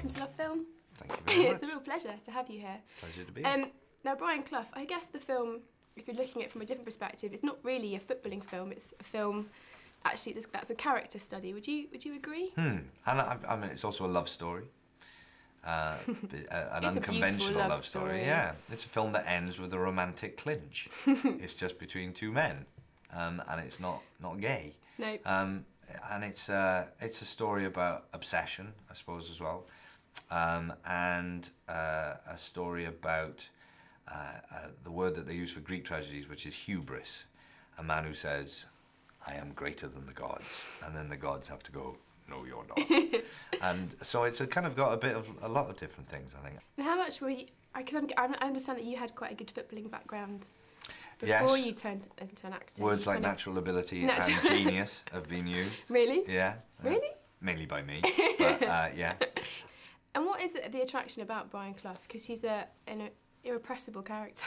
welcome to LOVEFiLM. Thank you very much. It's a real pleasure to have you here. Pleasure to be here. Now, Brian Clough, I guess the film, if you're looking at it from a different perspective, it's not really a footballing film. It's a film, actually, that's a character study. Would you agree? And I mean, it's also a love story. An it's unconventional love story. Yeah, it's a film that ends with a romantic clinch. It's just between two men, and it's not gay. No. And it's a story about obsession, I suppose, as well, and a story about the word that they use for Greek tragedies, which is hubris, a man who says, "I am greater than the gods," and then the gods have to go, "No, you're not." And so it's kind of got a lot of different things, I think. And how much were you? Because I understand that you had quite a good footballing background before you turned into an actor. Words like natural ability and genius have been used. Really? Yeah. Really? Mainly by me, but yeah. And what is the attraction about Brian Clough? Because he's an irrepressible character.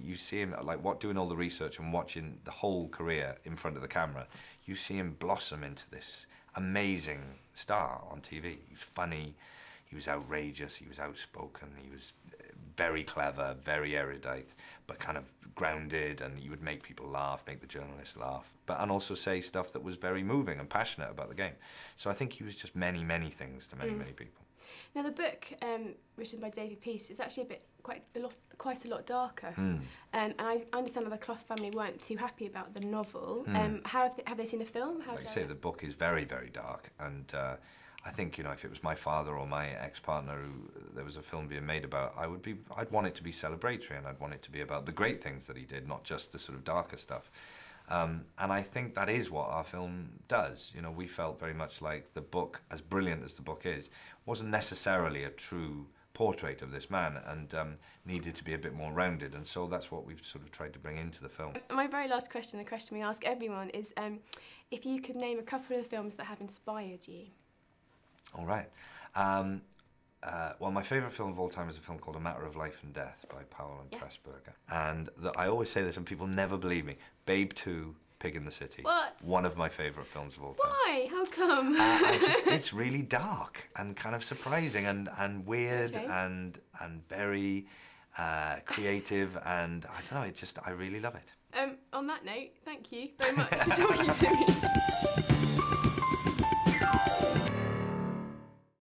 You see him, like, doing all the research and watching the whole career in front of the camera, you see him blossom into this amazing star on TV. He was funny, he was outrageous, he was outspoken, he was very clever, very erudite, but kind of grounded, and he would make people laugh, make the journalists laugh, and also say stuff that was very moving and passionate about the game. So I think he was just many, many things to many, many people. Now the book, written by David Peace, is actually quite a lot darker. And I understand that the Clough family weren't too happy about the novel. Have they seen the film? Like I say, the book is very, very dark, and I think, you know, if it was my father or my ex-partner who there was a film being made about, I'd want it to be celebratory, and I'd want it to be about the great things that he did, not just the sort of darker stuff. And I think that is what our film does. You know, we felt very much like the book, as brilliant as the book is, wasn't necessarily a true portrait of this man, and needed to be a bit more rounded, and so that's what we've sort of tried to bring into the film. My very last question, the question we ask everyone, is if you could name a couple of films that have inspired you. All right. Well, my favourite film of all time is a film called A Matter of Life and Death by Powell and Pressburger. And I always say this and people never believe me. Babe 2, Pig in the City. What? One of my favourite films of all time. Why? How come? It's really dark and kind of surprising and weird, and very creative, and I don't know, I really love it. On that note, thank you very much for talking to me.